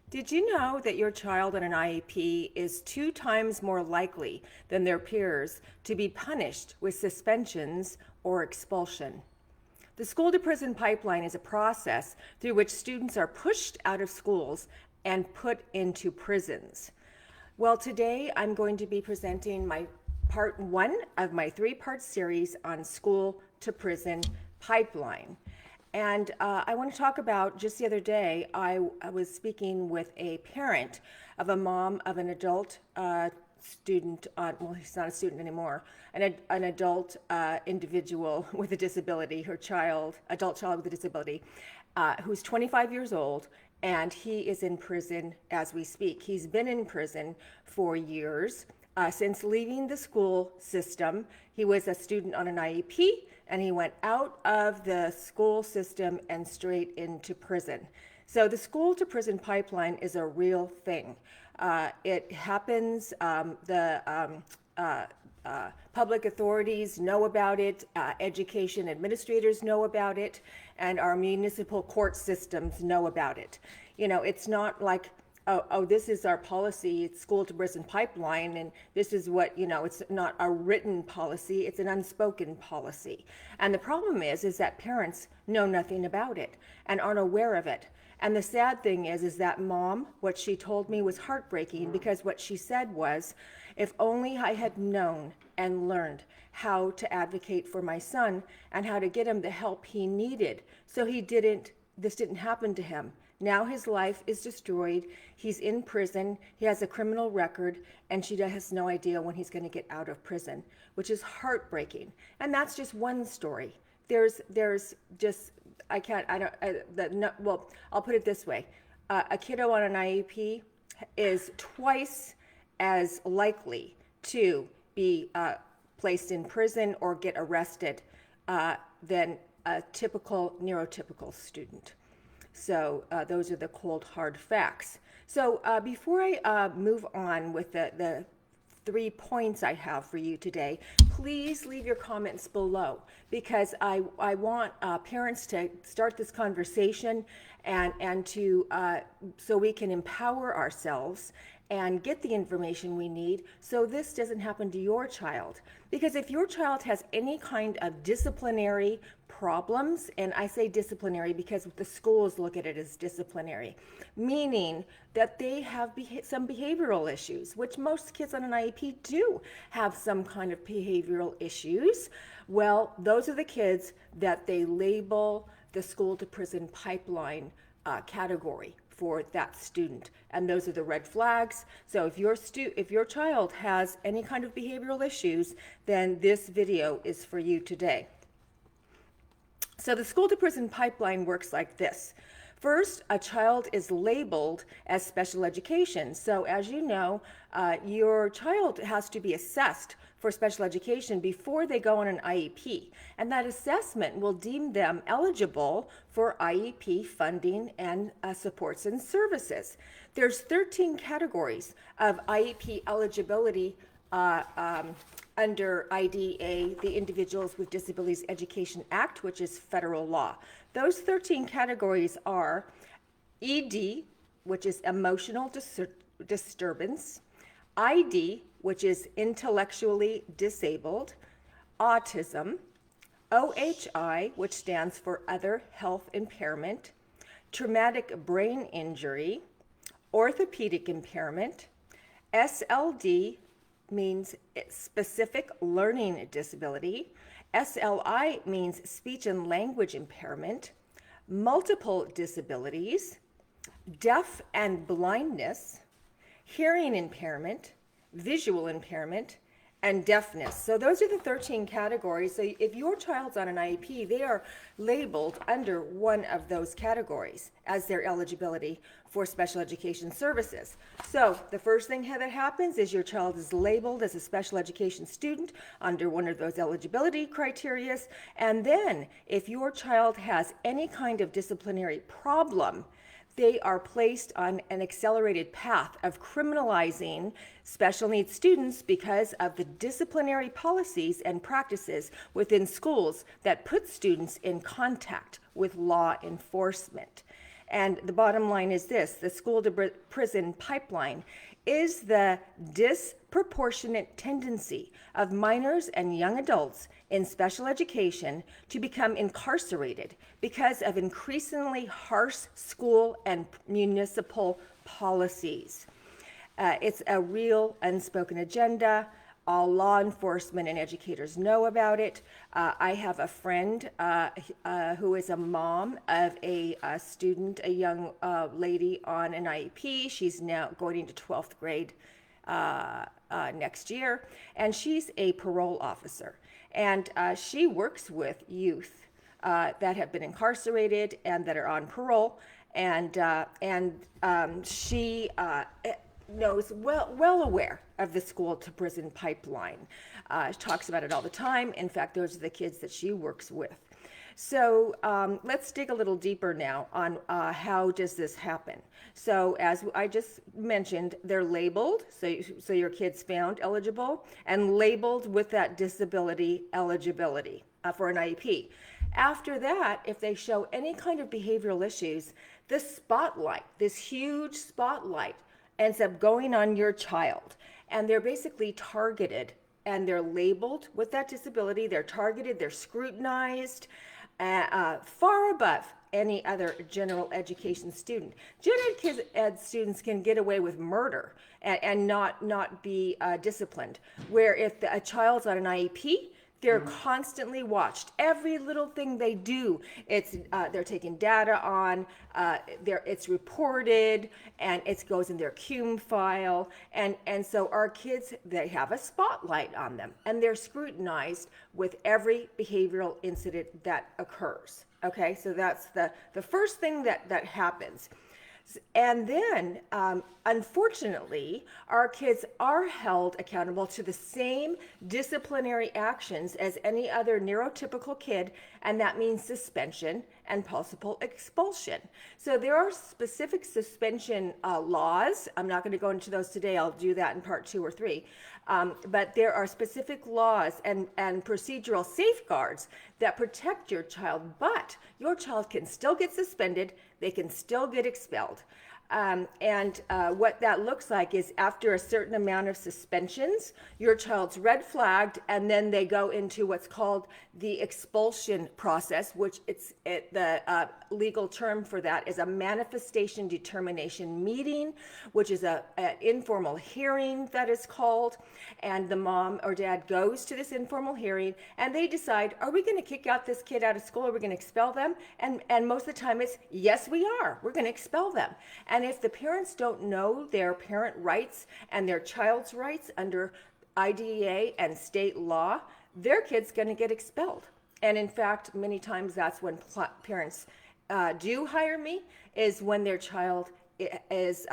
Did you know that your child on an IEP is 2 times more likely than their peers to be punished with suspensions or expulsion? The school to prison pipeline is a process through which students are pushed out of schools and put into prisons. Well, today I'm going to be presenting my part one of my 3-part series on school to prison pipeline. And I want to talk about, just the other day, I was speaking with a parent of a mom of an adult student, well, he's not a student anymore, an adult individual with a disability, adult child with a disability, who's 25 years old, and he is in prison as we speak. He's been in prison for years. Since leaving the school system, he was a student on an IEP, and he went out of the school system and straight into prison. So the school to prison pipeline is a real thing. It happens. Public authorities know about it, education administrators know about it, and our municipal court systems know about it. You know, it's not like, oh, this is our policy, it's school to prison pipeline, and this is what, it's not a written policy, it's an unspoken policy. And the problem is that parents know nothing about it and aren't aware of it. And the sad thing is that mom, what she told me was heartbreaking, because what she said was, if only I had known and learned how to advocate for my son and how to get him the help he needed, so this didn't happen to him. Now his life is destroyed. He's in prison. He has a criminal record, and she has no idea when he's going to get out of prison, which is heartbreaking. And that's just one story. There's just, I'll put it this way. A kiddo on an IEP is twice as likely to be placed in prison or get arrested than a typical neurotypical student. So those are the cold, hard facts. So before I move on with the 3 points I have for you today, please leave your comments below, because I want parents to start this conversation and to so we can empower ourselves and get the information we need so this doesn't happen to your child. Because if your child has any kind of disciplinary problems, and I say disciplinary because the schools look at it as disciplinary, meaning that they have some behavioral issues, which most kids on an IEP do have some kind of behavioral issues. Well, those are the kids that they label the school to prison pipeline category for that student, and those are the red flags. So if your child has any kind of behavioral issues, then this video is for you today. So the school to prison pipeline works like this. First, a child is labeled as special education. So as you know, your child has to be assessed for special education before they go on an IEP. And that assessment will deem them eligible for IEP funding and supports and services. There's 13 categories of IEP eligibility under IDA, the Individuals with Disabilities Education Act, which is federal law. Those 13 categories are ED, which is emotional disturbance, ID, which is intellectually disabled, autism, OHI, which stands for other health impairment, traumatic brain injury, orthopedic impairment, SLD means specific learning disability, SLI means speech and language impairment, multiple disabilities, deaf and blindness, hearing impairment, visual impairment, and deafness. So those are the 13 categories. So if your child's on an IEP, they are labeled under one of those categories as their eligibility for special education services. So the first thing that happens is your child is labeled as a special education student under one of those eligibility criteria. And then if your child has any kind of disciplinary problem, they are placed on an accelerated path of criminalizing special needs students because of the disciplinary policies and practices within schools that put students in contact with law enforcement. And the bottom line is this: the school to prison pipeline is the disproportionate tendency of minors and young adults in special education to become incarcerated because of increasingly harsh school and municipal policies. It's a real unspoken agenda. All law enforcement and educators know about it. I have a friend who is a mom of a student, a young lady on an IEP. She's now going into 12th grade next year, and she's a parole officer. And she works with youth that have been incarcerated and that are on parole. And she knows well aware of the school to prison pipeline. She talks about it all the time. In fact, those are the kids that she works with. So let's dig a little deeper now on how does this happen. So as I just mentioned, they're labeled, so your kid's found eligible, and labeled with that disability eligibility for an IEP. After that, if they show any kind of behavioral issues, the spotlight, this huge spotlight, ends up going on your child, and they're basically targeted, and they're labeled with that disability. They're targeted, they're scrutinized, far above any other general education student. General ed students can get away with murder and not be disciplined, where if a child's on an IEP, they're constantly watched. Every little thing they do, they're taking data on, it's reported, and it goes in their CUME file. And so our kids, they have a spotlight on them, and they're scrutinized with every behavioral incident that occurs. Okay, so that's the first thing that happens. And then, unfortunately, our kids are held accountable to the same disciplinary actions as any other neurotypical kid, and that means suspension and possible expulsion. So there are specific suspension laws. I'm not going to go into those today. I'll do that in part 2 or 3. But there are specific laws and procedural safeguards that protect your child, but your child can still get suspended. They can still get expelled. What that looks like is after a certain amount of suspensions, your child's red flagged, and then they go into what's called the expulsion process, which the legal term for that is a manifestation determination meeting, which is an informal hearing that is called. And the mom or dad goes to this informal hearing, and they decide, are we going to kick out this kid out of school? Are we going to expel them? And most of the time it's, yes, we are. We're going to expel them. And if the parents don't know their parent rights and their child's rights under IDEA and state law, their kid's going to get expelled. And in fact, many times that's when parents do hire me, is when their child is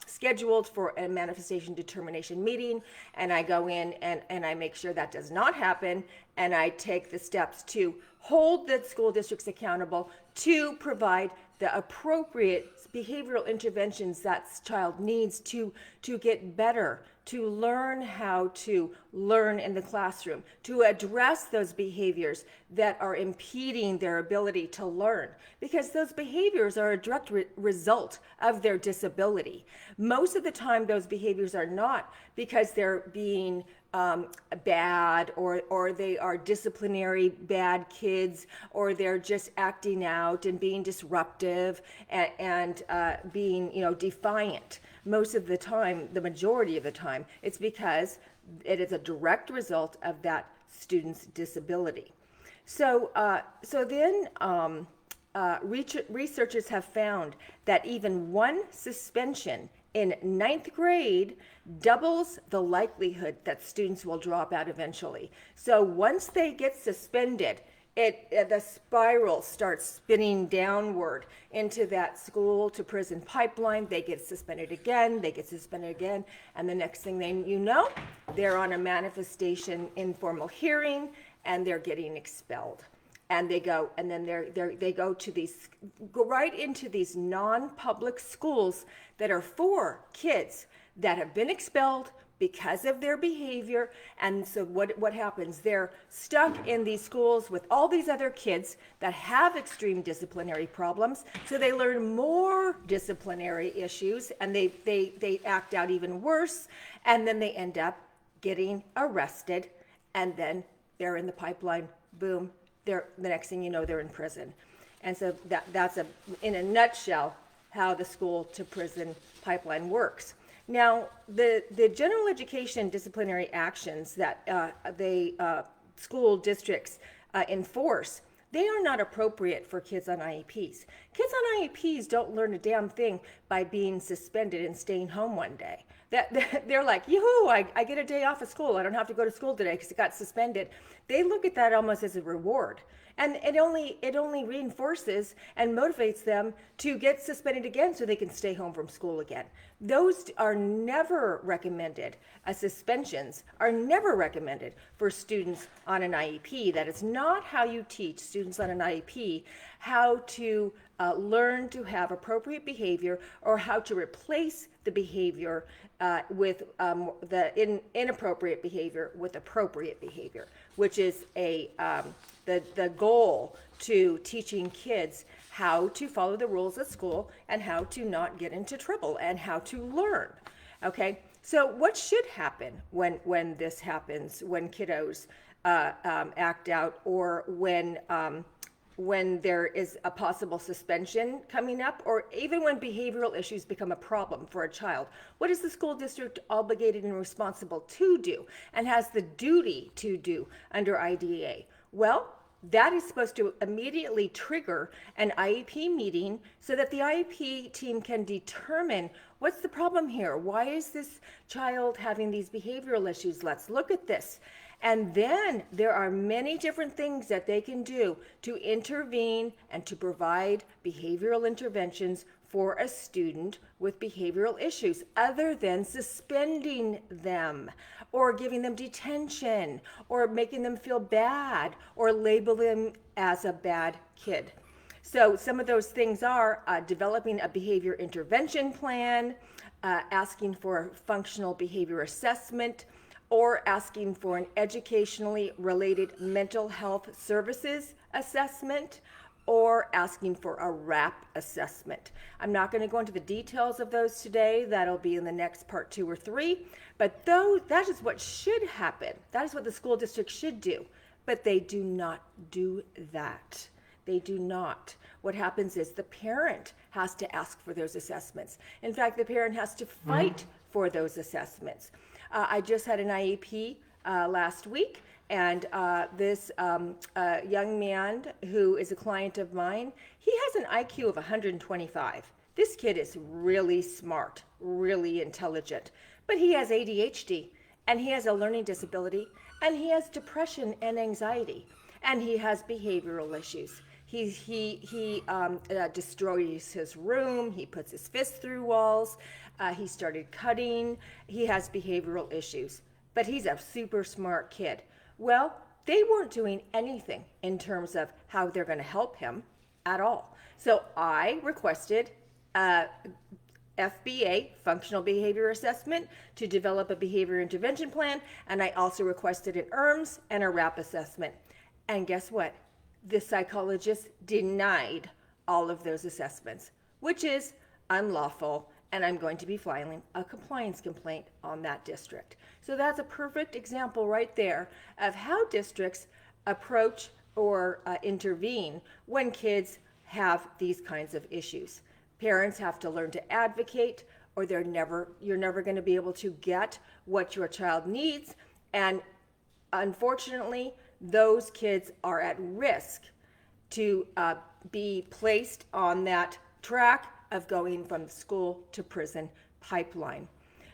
scheduled for a manifestation determination meeting, and I go in and I make sure that does not happen, and I take the steps to hold the school districts accountable to provide the appropriate behavioral interventions that child needs to get better, to learn how to learn in the classroom, to address those behaviors that are impeding their ability to learn, because those behaviors are a direct result of their disability. Most of the time, those behaviors are not because they're being bad, or they are disciplinary bad kids, or they're just acting out and being disruptive and being defiant. Most of the time, the majority of the time, it's because it is a direct result of that student's disability. So then researchers have found that even one suspension in 9th grade doubles the likelihood that students will drop out eventually. So once they get suspended, the spiral starts spinning downward into that school to prison pipeline. They get suspended again, and the next thing you know, they're on a manifestation informal hearing, and they're getting expelled. And they go, and then they go right into these non-public schools that are for kids that have been expelled because of their behavior. And so what happens? They're stuck in these schools with all these other kids that have extreme disciplinary problems. So they learn more disciplinary issues, and they act out even worse. And then they end up getting arrested, and then they're in the pipeline. Boom. The next thing you know, they're in prison. And so that's in a nutshell how the school to prison pipeline works. Now, the general education disciplinary actions that school districts enforce, they are not appropriate for kids on IEPs. Kids on IEPs don't learn a damn thing by being suspended and staying home one day. They're like, yoo-hoo, I get a day off of school. I don't have to go to school today because it got suspended. They look at that almost as a reward. And it only reinforces and motivates them to get suspended again so they can stay home from school again. Those are never recommended. Suspensions are never recommended for students on an IEP. That is not how you teach students on an IEP how to learn to have appropriate behavior, or how to replace the behavior with the inappropriate behavior with appropriate behavior, which is the goal to teaching kids how to follow the rules at school and how to not get into trouble and how to learn. Okay, so what should happen when this happens, when kiddos act out, or when there is a possible suspension coming up, or even when behavioral issues become a problem for a child? What is the school district obligated and responsible to do and has the duty to do under IDEA? Well, that is supposed to immediately trigger an IEP meeting so that the IEP team can determine what's the problem here. Why is this child having these behavioral issues? Let's look at this. And then there are many different things that they can do to intervene and to provide behavioral interventions for a student with behavioral issues, other than suspending them or giving them detention or making them feel bad or label them as a bad kid. So some of those things are developing a behavior intervention plan, asking for functional behavior assessment, or asking for an educationally related mental health services assessment, or asking for a RAP assessment. I'm not going to go into the details of those today. That'll be in the next part 2 or 3. But that is what should happen. That is what the school district should do. But they do not do that. They do not. What happens is the parent has to ask for those assessments. In fact, the parent has to fight for those assessments. I just had an IEP last week, and this young man who is a client of mine, he has an IQ of 125. This kid is really smart, really intelligent, but he has ADHD, and he has a learning disability, and he has depression and anxiety, and he has behavioral issues. He destroys his room. He puts his fists through walls. He started cutting. He has behavioral issues, but he's a super smart kid. Well, they weren't doing anything in terms of how they're going to help him at all. So I requested a FBA, functional behavior assessment, to develop a behavior intervention plan, and I also requested an ERMS and a RAP assessment. And guess what? The psychologist denied all of those assessments, which is unlawful, and I'm going to be filing a compliance complaint on that district. So that's a perfect example right there of how districts approach or intervene when kids have these kinds of issues. Parents have to learn to advocate, or you're never going to be able to get what your child needs. And unfortunately, those kids are at risk to be placed on that track of going from school to prison pipeline.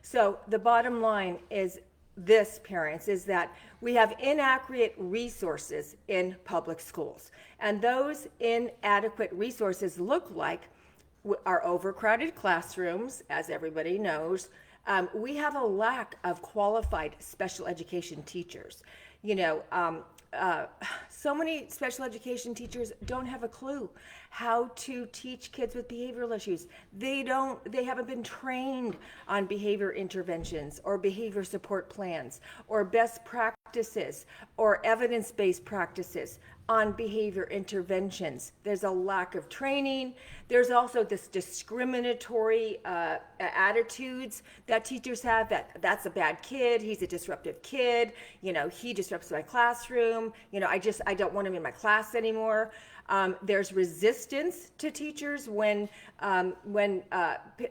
So the bottom line is this, parents, is that we have inadequate resources in public schools. And those inadequate resources look like our overcrowded classrooms, as everybody knows. We have a lack of qualified special education teachers. So many special education teachers don't have a clue how to teach kids with behavioral issues. They haven't been trained on behavior interventions or behavior support plans or best practices or evidence-based practices on behavior interventions. There's a lack of training. There's also this discriminatory attitudes that teachers have, that's a bad kid, he's a disruptive kid, he disrupts my classroom, I don't want him in my class anymore. There's resistance to teachers when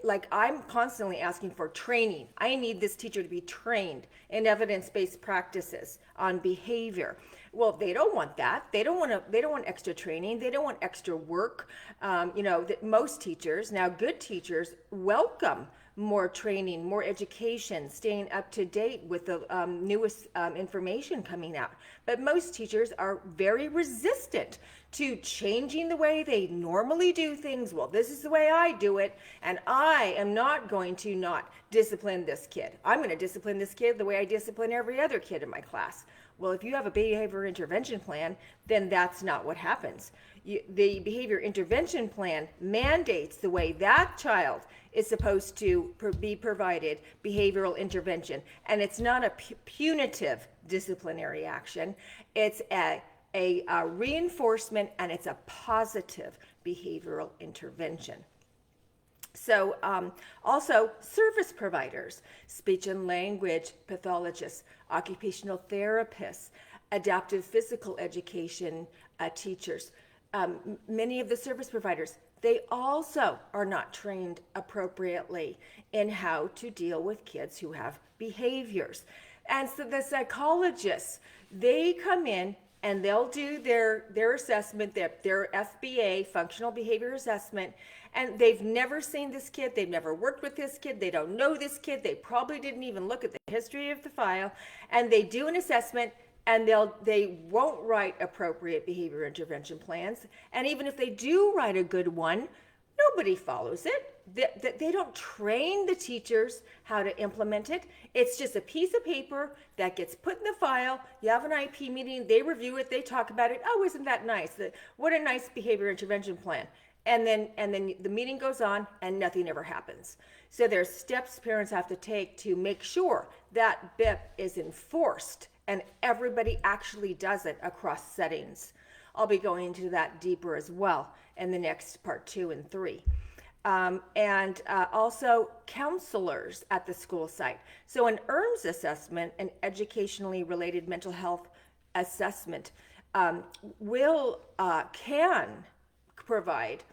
like I'm constantly asking for training. I need this teacher to be trained in evidence-based practices on behavior. Well, they don't want that. They don't want extra training. They don't want extra work. That most teachers, now good teachers, welcome more training, more education, staying up to date with the newest information coming out. But most teachers are very resistant to changing the way they normally do things. Well, this is the way I do it, and I am not going to not discipline this kid. I'm going to discipline this kid the way I discipline every other kid in my class. Well, if you have a behavior intervention plan, then that's not what happens. The behavior intervention plan mandates the way that child is supposed to be provided behavioral intervention. And it's not a punitive disciplinary action. It's a reinforcement, and it's a positive behavioral intervention. So also service providers, speech and language pathologists, occupational therapists, adaptive physical education teachers, many of the service providers, they also are not trained appropriately in how to deal with kids who have behaviors. And so the psychologists, they come in and they'll do their assessment, their FBA, functional behavior assessment, and they've never seen this kid, they've never worked with this kid, they don't know this kid, they probably didn't even look at the history of the file, and they do an assessment, and they won't write appropriate behavior intervention plans. And even if they do write a good one, nobody follows it. They don't train the teachers how to implement it. It's just a piece of paper that gets put in the file. You have an IEP meeting, they review it, they talk about it. Oh, isn't that nice? What a nice behavior intervention plan. And then the meeting goes on and nothing ever happens. So there's steps parents have to take to make sure that BIP is enforced and everybody actually does it across settings. I'll be going into that deeper as well in the next part 2 and 3. And also counselors at the school site. So an ERMS assessment, an educationally related mental health assessment, can provide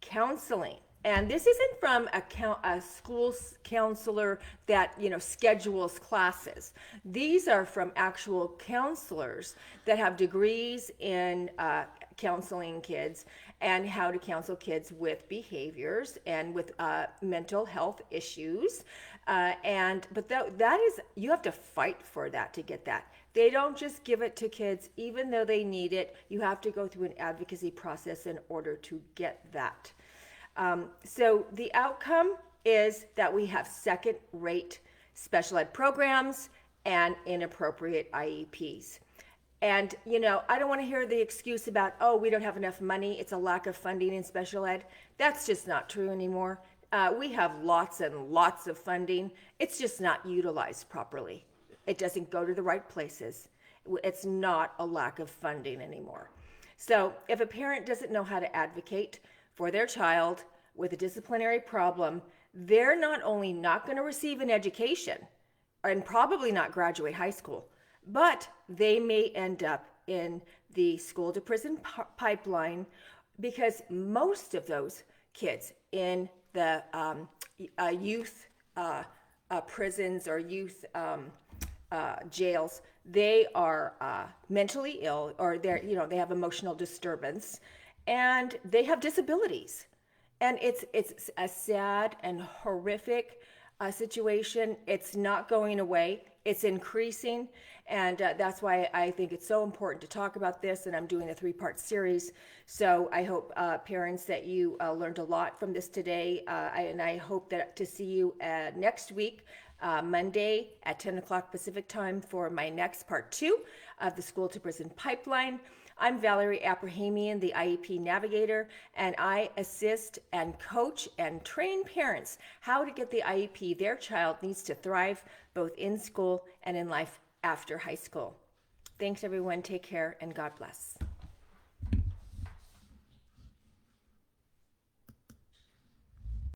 counseling. And this isn't from a school counselor that schedules classes. These are from actual counselors that have degrees in counseling kids and how to counsel kids with behaviors and with mental health issues. But that is, you have to fight for that to get that. They don't just give it to kids, even though they need it. You have to go through an advocacy process in order to get that. So the outcome is that we have second-rate special ed programs and inappropriate IEPs. And, I don't want to hear the excuse about, oh, we don't have enough money, it's a lack of funding in special ed. That's just not true anymore. We have lots and lots of funding. It's just not utilized properly. It doesn't go to the right places. It's not a lack of funding anymore. So if a parent doesn't know how to advocate for their child with a disciplinary problem, they're not only not going to receive an education and probably not graduate high school, but they may end up in the school to prison pipeline, because most of those kids in the youth prisons or youth jails, they are mentally ill, or they have emotional disturbance, and they have disabilities. And it's a sad and horrific situation. It's not going away. It's increasing. And that's why I think it's so important to talk about this. And I'm doing a 3-part series. So I hope parents that you learned a lot from this today. And I hope to see you next week Monday at 10 o'clock Pacific time for my next part 2 of the School to Prison Pipeline. I'm Valerie Abrahamian, the IEP Navigator, and I assist and coach and train parents how to get the IEP their child needs to thrive both in school and in life after high school. Thanks, everyone. Take care, and God bless.